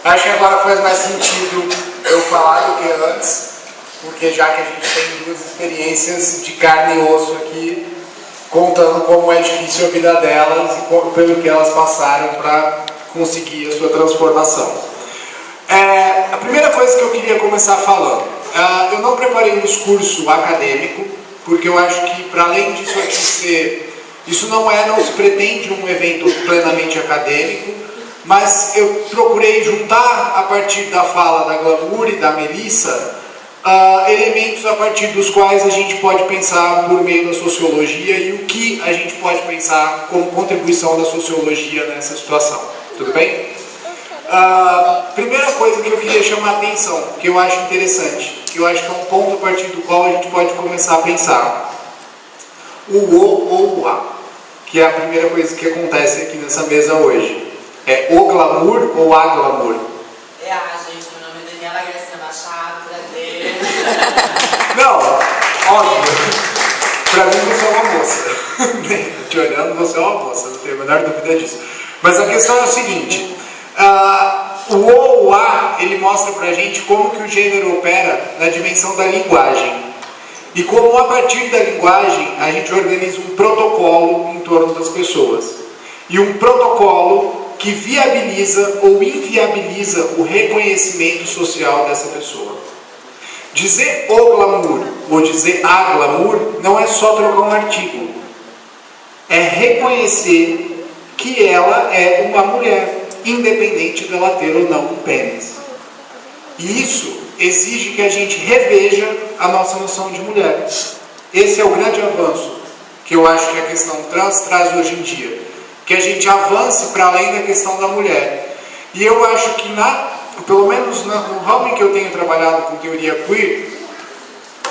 Acho que agora faz mais sentido eu falar do que antes, porque já que a gente tem duas experiências de carne e osso aqui, contando como é difícil a vida delas e pelo que elas passaram para conseguir a sua transformação. A primeira coisa que eu queria começar falando, eu não preparei um discurso acadêmico, porque eu acho que para além disso aqui ser, isso não se pretende um evento plenamente acadêmico, mas eu procurei juntar a partir da fala da Glamour e da Melissa elementos a partir dos quais a gente pode pensar por meio da sociologia e o que a gente pode pensar como contribuição da sociologia nessa situação. Tudo bem? Primeira coisa que eu queria chamar a atenção, que eu acho interessante, que eu acho que é um ponto a partir do qual a gente pode começar a pensar. O ou o a, que é a primeira coisa que acontece aqui nessa mesa hoje. É o glamour ou a glamour? Gente, meu nome é Daniela Gracinha Machado, prazer. Não, óbvio. Pra mim você é uma moça. Te olhando, você é uma moça, não tenho a menor dúvida disso. Mas a questão é o seguinte, o ou a, ele mostra pra gente como que o gênero opera na dimensão da linguagem. E como a partir da linguagem a gente organiza um protocolo em torno das pessoas. E um protocolo que viabiliza ou inviabiliza o reconhecimento social dessa pessoa. Dizer o glamour ou dizer a glamour não é só trocar um artigo. É reconhecer que ela é uma mulher, independente dela ter ou não um pênis. E isso exige que a gente reveja a nossa noção de mulher. Esse é o grande avanço que eu acho que a questão trans traz hoje em dia. Que a gente avance para além da questão da mulher. E eu acho que, pelo menos no ramo em que eu tenho trabalhado com teoria queer,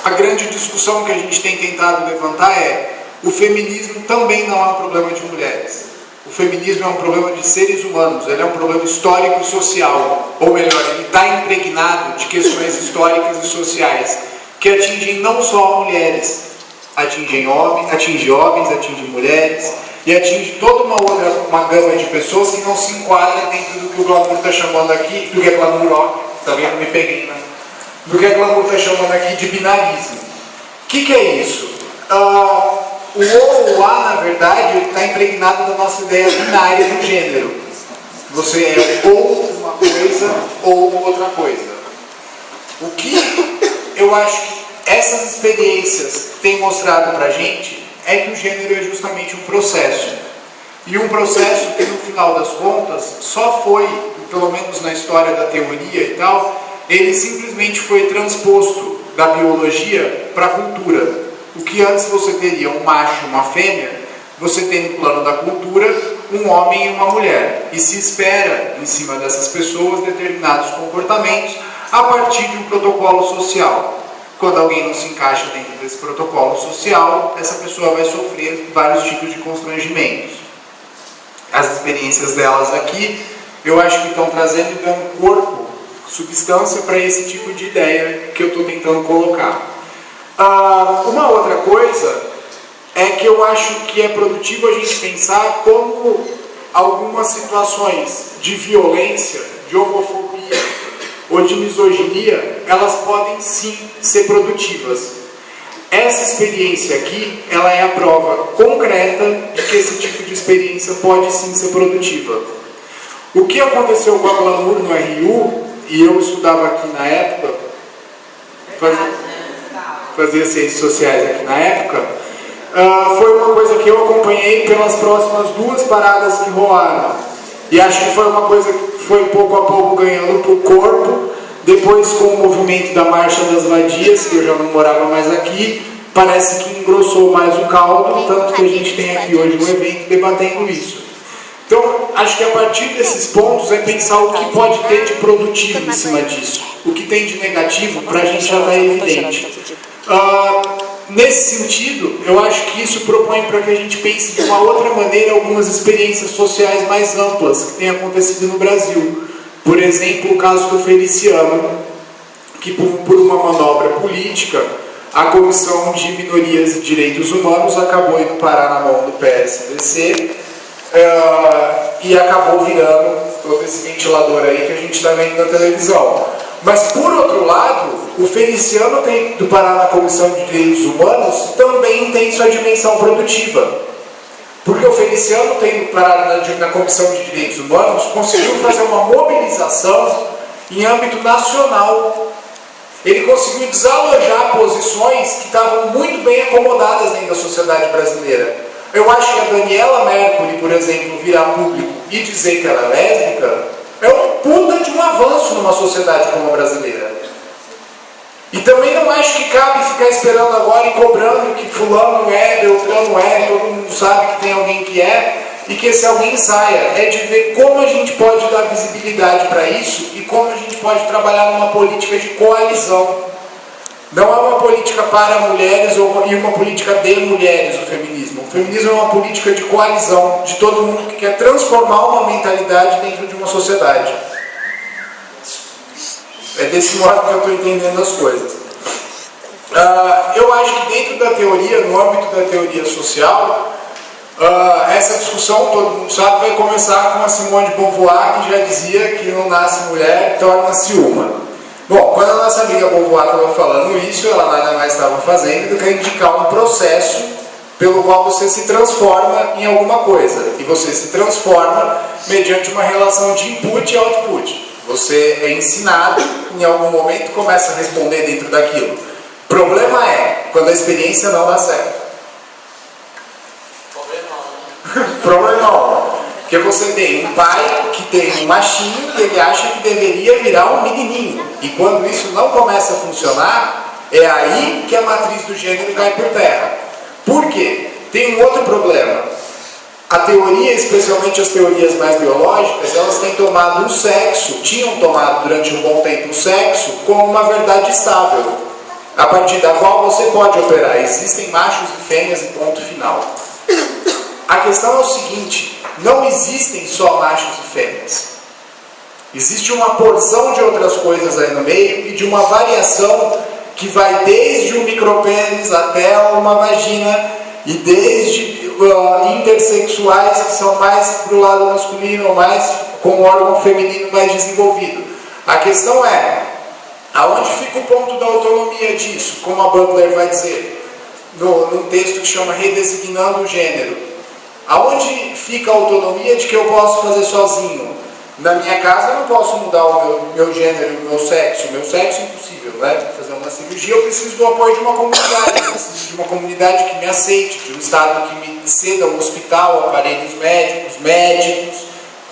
a grande discussão que a gente tem tentado levantar é: o feminismo também não é um problema de mulheres. O feminismo é um problema de seres humanos, ele é um problema histórico e social. Ou melhor, ele está impregnado de questões históricas e sociais que atingem não só mulheres, atinge homens, atinge mulheres, e atinge toda uma gama de pessoas que não se enquadram dentro do que o Glamour está chamando aqui, do que é Glamour, está vendo? Me peguei, né? Do que a Glamour está chamando aqui de binarismo. O que é isso? O ou o a, na verdade, está impregnado da nossa ideia binária do gênero. Você é ou uma coisa ou outra coisa. O que eu acho que essas experiências têm mostrado para a gente é que o gênero é justamente um processo. E um processo que, no final das contas, só foi, pelo menos na história da teoria e tal, ele simplesmente foi transposto da biologia para a cultura. O que antes você teria um macho e uma fêmea, você tem no plano da cultura um homem e uma mulher. E se espera, em cima dessas pessoas, determinados comportamentos a partir de um protocolo social. Quando alguém não se encaixa dentro desse protocolo social, essa pessoa vai sofrer vários tipos de constrangimentos. As experiências delas aqui, eu acho que estão trazendo e dando corpo, substância para esse tipo de ideia que eu estou tentando colocar. Uma outra coisa é que eu acho que é produtivo a gente pensar como algumas situações de violência, de homofobia ou de misoginia, elas podem sim ser produtivas. Essa experiência aqui, ela é a prova concreta de que esse tipo de experiência pode sim ser produtiva. O que aconteceu com a Glamour no RU, e eu estudava aqui na época, fazia ciências sociais aqui na época, foi uma coisa que eu acompanhei pelas próximas duas paradas que rolaram. E acho que foi uma coisa que foi pouco a pouco ganhando para o corpo. Depois, com o movimento da Marcha das Vadias, que eu já não morava mais aqui, parece que engrossou mais o caldo, tanto que a gente tem aqui hoje um evento debatendo isso. Então, acho que a partir desses pontos é pensar o que pode ter de produtivo em cima disso. O que tem de negativo, para a gente já está evidente. Nesse sentido, eu acho que isso propõe para que a gente pense de uma outra maneira algumas experiências sociais mais amplas que têm acontecido no Brasil. Por exemplo, o caso do Feliciano, que por uma manobra política, a Comissão de Minorias e Direitos Humanos acabou indo parar na mão do PSDC e acabou virando todo esse ventilador aí que a gente está vendo na televisão. Mas, por outro lado, o Feliciano do Pará na Comissão de Direitos Humanos também tem sua dimensão produtiva. Porque o Feliciano do Pará na Comissão de Direitos Humanos conseguiu fazer uma mobilização em âmbito nacional. Ele conseguiu desalojar posições que estavam muito bem acomodadas dentro da sociedade brasileira. Eu acho que a Daniela Mercury, por exemplo, virar público e dizer que ela é lésbica, é um puta de um avanço numa sociedade como a brasileira. E também não acho que cabe ficar esperando agora e cobrando que fulano é, Beltrano é, todo mundo sabe que tem alguém que é, e que esse alguém saia. É de ver como a gente pode dar visibilidade para isso e como a gente pode trabalhar numa política de coalizão. Não é uma política para mulheres e uma política de mulheres, o feminismo. O feminismo é uma política de coalizão, de todo mundo que quer transformar uma mentalidade dentro de uma sociedade. É desse modo que eu estou entendendo as coisas. Eu acho que dentro da teoria, no âmbito da teoria social, essa discussão, todo mundo sabe, vai começar com a Simone de Beauvoir, que já dizia que não nasce mulher, torna-se uma. Bom, quando a nossa amiga Beauvoir estava falando isso, ela nada mais estava fazendo do que indicar um processo pelo qual você se transforma em alguma coisa. E você se transforma mediante uma relação de input e output. Você é ensinado, em algum momento começa a responder dentro daquilo. O problema é quando a experiência não dá certo. Problemão. Porque você tem um pai que tem um machinho e ele acha que deveria virar um menininho. E quando isso não começa a funcionar, é aí que a matriz do gênero cai por terra. Por quê? Tem um outro problema. A teoria, especialmente as teorias mais biológicas, elas têm tomado o sexo, tinham tomado durante um bom tempo o sexo como uma verdade estável, a partir da qual você pode operar. Existem machos e fêmeas e ponto final. A questão é o seguinte, não existem só machos e fêmeas. Existe uma porção de outras coisas aí no meio e de uma variação que vai desde um micropênis até uma vagina e desde intersexuais que são mais para o lado masculino ou mais com o órgão feminino mais desenvolvido. A questão é, aonde fica o ponto da autonomia disso? Como a Butler vai dizer num texto que chama Redesignando o Gênero. Aonde fica a autonomia de que eu posso fazer sozinho? Na minha casa eu não posso mudar o meu gênero, o meu sexo é impossível, né? Fazer uma cirurgia eu preciso do apoio de uma comunidade, eu preciso de uma comunidade que me aceite, de um estado que me ceda um hospital, aparelhos médicos,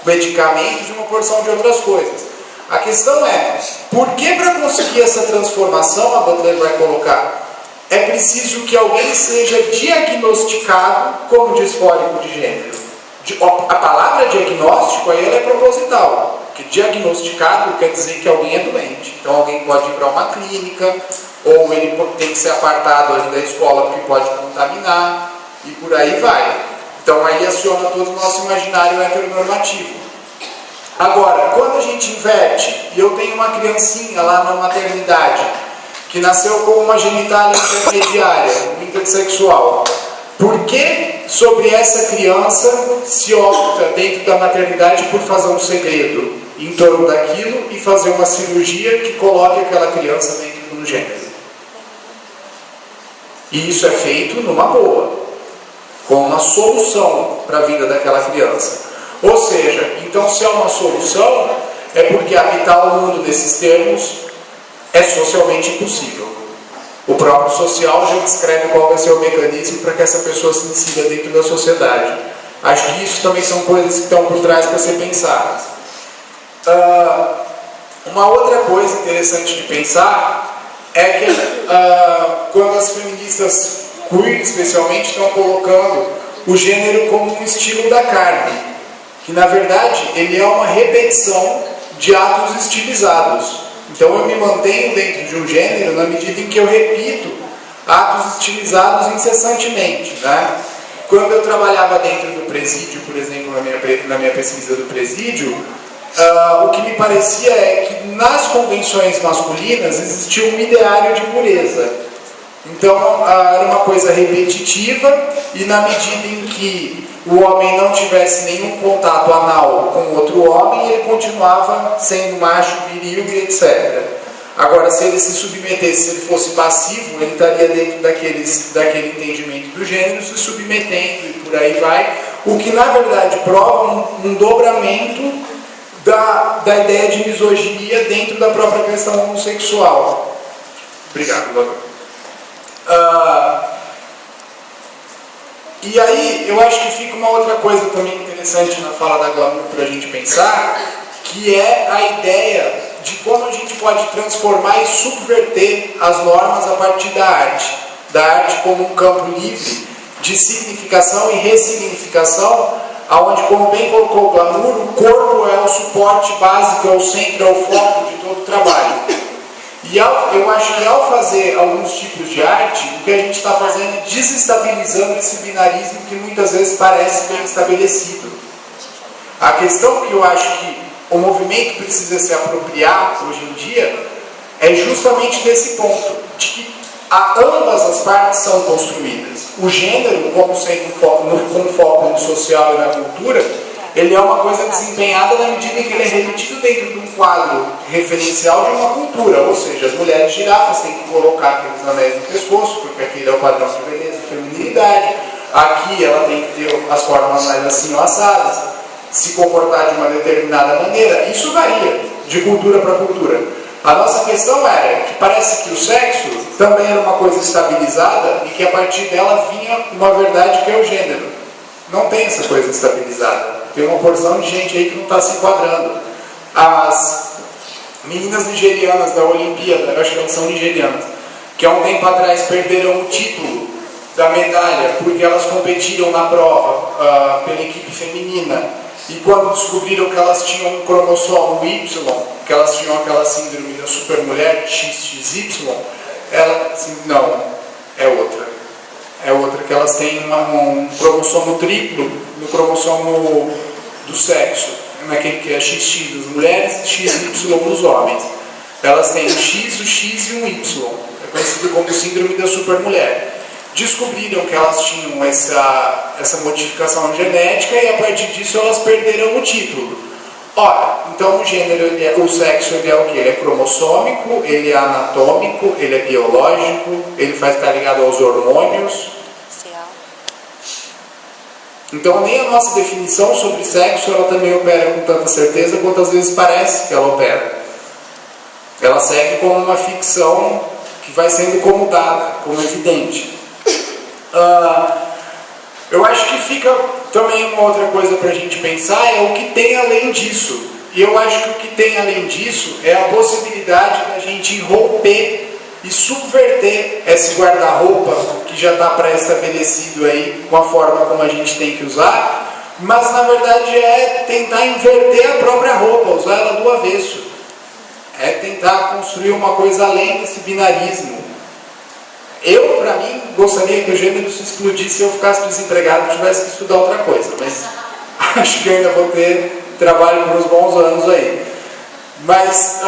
medicamentos e uma porção de outras coisas. A questão é, por que para conseguir essa transformação, a Butler vai colocar, é preciso que alguém seja diagnosticado como disfórico de gênero? A palavra diagnóstico aí ela é proposital, porque diagnosticado quer dizer que alguém é doente. Então alguém pode ir para uma clínica, ou ele tem que ser apartado ali da escola porque pode contaminar, e por aí vai. Então aí aciona todo o nosso imaginário heteronormativo. Agora, quando a gente inverte, e eu tenho uma criancinha lá na maternidade, que nasceu com uma genitália intermediária, um intersexual, por que sobre essa criança se opta dentro da maternidade por fazer um segredo em torno daquilo e fazer uma cirurgia que coloque aquela criança dentro de um gênero? E isso é feito numa boa, com uma solução para a vida daquela criança. Ou seja, então se é uma solução, é porque habitar o mundo nesses termos é socialmente impossível. O próprio social já descreve qual vai ser o mecanismo para que essa pessoa se insira dentro da sociedade. Acho que isso também são coisas que estão por trás para ser pensadas. Uma outra coisa interessante de pensar é que quando as feministas queer, especialmente, estão colocando o gênero como um estilo da carne, que na verdade ele é uma repetição de atos estilizados. Então eu me mantenho dentro de um gênero na medida em que eu repito atos estilizados incessantemente, né? Quando eu trabalhava dentro do presídio, por exemplo, na minha pesquisa do presídio, o que me parecia é que nas convenções masculinas existia um ideário de pureza. Então, era uma coisa repetitiva, e na medida em que o homem não tivesse nenhum contato anal com outro homem, ele continuava sendo macho, viril e etc. Agora, se ele se submetesse, se ele fosse passivo, ele estaria dentro daquele entendimento do gênero, se submetendo e por aí vai, o que na verdade prova um dobramento da ideia de misoginia dentro da própria questão homossexual. Obrigado, doutor. E aí, eu acho que fica uma outra coisa também interessante na fala da Glamour para a gente pensar, que é a ideia de como a gente pode transformar e subverter as normas a partir da arte como um campo livre de significação e ressignificação, onde, como bem colocou o Glamour, o corpo é o suporte básico, é o centro, é o foco de todo o trabalho. E eu acho que ao fazer alguns tipos de arte, o que a gente está fazendo é desestabilizando esse binarismo que muitas vezes parece bem estabelecido. A questão que eu acho que o movimento precisa se apropriar hoje em dia é justamente desse ponto, de que ambas as partes são construídas. O gênero, como sendo com foco no social e na cultura, ele é uma coisa desempenhada na medida em que ele é repetido dentro de um quadro referencial de uma cultura, ou seja, as mulheres girafas têm que colocar aqueles anéis no pescoço, porque aquele é o padrão de beleza e feminilidade. Aqui ela tem que ter as formas mais assim ou assadas, se comportar de uma determinada maneira. Isso varia de cultura para cultura. A nossa questão era que parece que o sexo também era uma coisa estabilizada e que a partir dela vinha uma verdade que é o gênero. Não tem essa coisa estabilizada. Tem uma porção de gente aí que não está se enquadrando. As meninas nigerianas da Olimpíada, eu acho que elas são nigerianas, que há um tempo atrás perderam o título da medalha porque elas competiram na prova pela equipe feminina, e quando descobriram que elas tinham um cromossomo Y, que elas tinham aquela síndrome da supermulher XXY, não, é outra, que elas têm um cromossomo triplo no cromossomo do sexo, naquele que é XX das mulheres e XY dos homens. Elas têm o X, o X e um Y, é conhecido como síndrome da supermulher. Descobriram que elas tinham essa modificação genética e a partir disso elas perderam o título. Ora, então o gênero, o sexo, ele é o quê? Ele é cromossômico, ele é anatômico, ele é biológico, ele faz estar ligado aos hormônios. Então nem a nossa definição sobre sexo ela também opera com tanta certeza quanto às vezes parece que ela opera. Ela segue como uma ficção que vai sendo como dada, como evidente. Eu acho que fica também uma outra coisa para a gente pensar é o que tem além disso. E eu acho que o que tem além disso é a possibilidade da gente romper e subverter esse guarda-roupa que já está pré-estabelecido aí com a forma como a gente tem que usar, mas na verdade é tentar inverter a própria roupa, usar ela do avesso. É tentar construir uma coisa além desse binarismo. Eu, para mim, gostaria que o gênero se explodisse e eu ficasse desempregado e tivesse que estudar outra coisa, mas acho que ainda vou ter trabalho por uns bons anos aí. Mas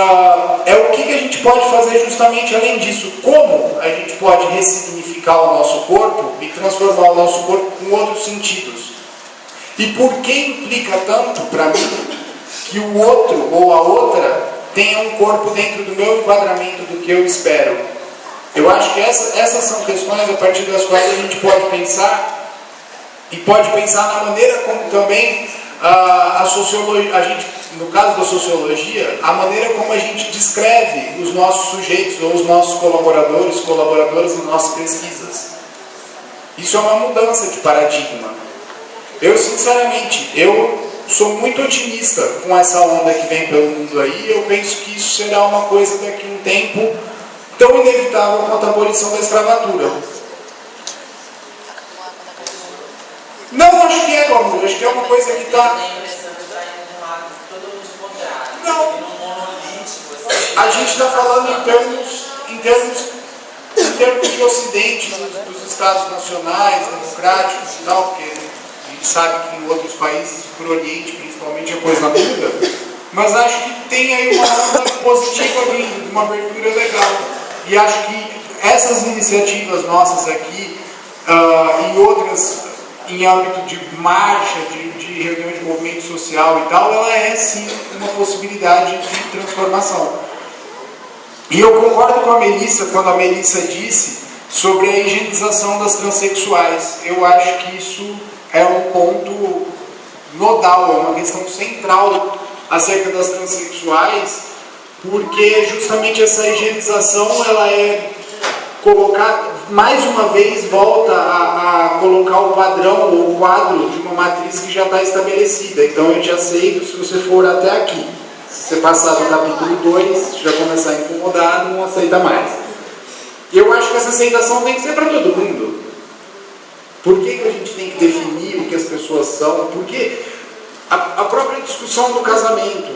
é o que a gente pode fazer justamente além disso. Como a gente pode ressignificar o nosso corpo e transformar o nosso corpo com outros sentidos. E por que implica tanto para mim que o outro ou a outra tenha um corpo dentro do meu enquadramento do que eu espero? Eu acho que essas são questões a partir das quais a gente pode pensar, e pode pensar na maneira como também a sociologia, no caso da sociologia, a maneira como a gente descreve os nossos sujeitos ou os nossos colaboradoras em nossas pesquisas. Isso é uma mudança de paradigma. Eu, sinceramente, sou muito otimista com essa onda que vem pelo mundo aí. Eu penso que isso será uma coisa daqui a um tempo tão inevitável quanto a abolição da escravatura. Não, acho que é, Glauber. Acho que é uma coisa que está... Não. A gente está falando em termos de Ocidente, dos Estados nacionais, democráticos e tal, porque a gente sabe que em outros países, por Oriente principalmente, a coisa muda. Mas acho que tem aí uma onda positiva vindo, uma abertura legal. E acho que essas iniciativas nossas aqui e outras em âmbito de marcha, de reunião de movimento social e tal, ela é sim uma possibilidade de transformação. E eu concordo com a Melissa quando a Melissa disse sobre a higienização das transexuais. Eu acho que isso é um ponto nodal, é uma questão central acerca das transexuais, porque justamente essa higienização ela é colocar, mais uma vez volta a colocar o padrão ou o quadro de uma matriz que já está estabelecida. Então eu te aceito se você for até aqui. Se você passar do capítulo 2, já começar a incomodar, não aceita mais. E eu acho que essa aceitação tem que ser para todo mundo. Por que a gente tem que definir o que as pessoas são? Porque a própria discussão do casamento,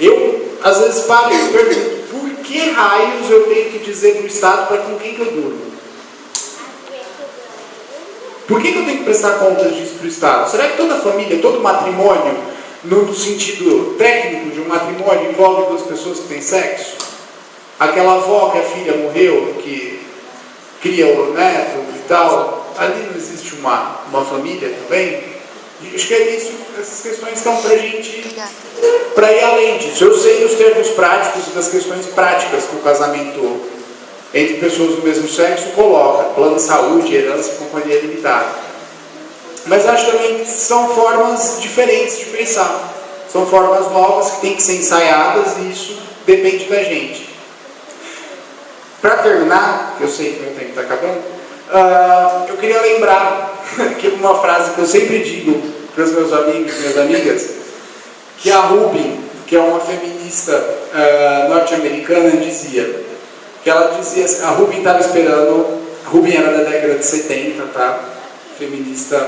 eu às vezes paro e pergunto, por que raios eu tenho que dizer para o Estado para com quem que eu durmo? Por que eu tenho que prestar contas disso para o Estado? Será que toda família, todo matrimônio, no sentido técnico de um matrimônio, envolve duas pessoas que têm sexo? Aquela avó que a filha morreu, que cria o neto e tal, ali não existe uma família também? Acho que é isso, essas questões estão para a gente, para ir além disso. Eu sei dos termos práticos e das questões práticas que o casamento entre pessoas do mesmo sexo coloca, plano de saúde, herança e companhia limitada. Mas acho também que são formas diferentes de pensar. São formas novas que têm que ser ensaiadas e isso depende da gente. Para terminar, que eu sei que o meu tempo está acabando, eu queria lembrar que uma frase que eu sempre digo para os meus amigos e minhas amigas, que a Rubin, que é uma feminista norte-americana, dizia. Que ela dizia assim, a Rubin estava esperando, a Rubin era da década de 70, tá? Feminista,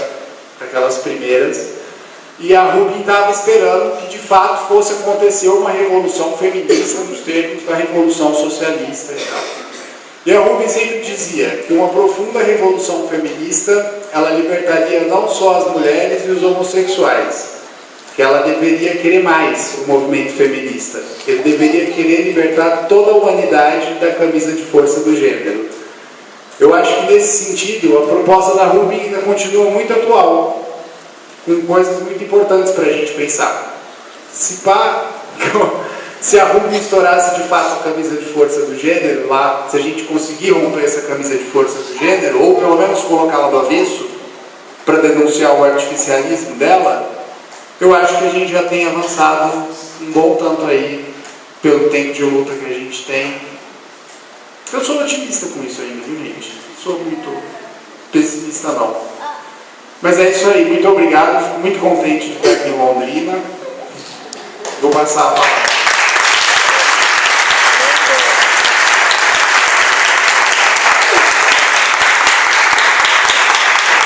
aquelas primeiras, e a Rubin estava esperando que de fato fosse acontecer uma revolução feminista nos termos da revolução socialista e tal. E a Rubin sempre dizia que uma profunda revolução feminista, ela libertaria não só as mulheres e os homossexuais, que ela deveria querer mais o movimento feminista. Ele deveria querer libertar toda a humanidade da camisa de força do gênero. Eu acho que nesse sentido, a proposta da Rubin ainda continua muito atual, com coisas muito importantes para a gente pensar. Se a Rubin estourasse de fato a camisa de força do gênero, lá, se a gente conseguir romper essa camisa de força do gênero, ou pelo menos colocá-la do avesso, para denunciar o artificialismo dela, eu acho que a gente já tem avançado um bom tanto aí, pelo tempo de luta que a gente tem. Eu sou otimista com isso ainda, viu, gente? Não sou muito pessimista, não. Mas é isso aí, muito obrigado, fico muito contente de estar aqui em Londrina. Vou passar a palavra.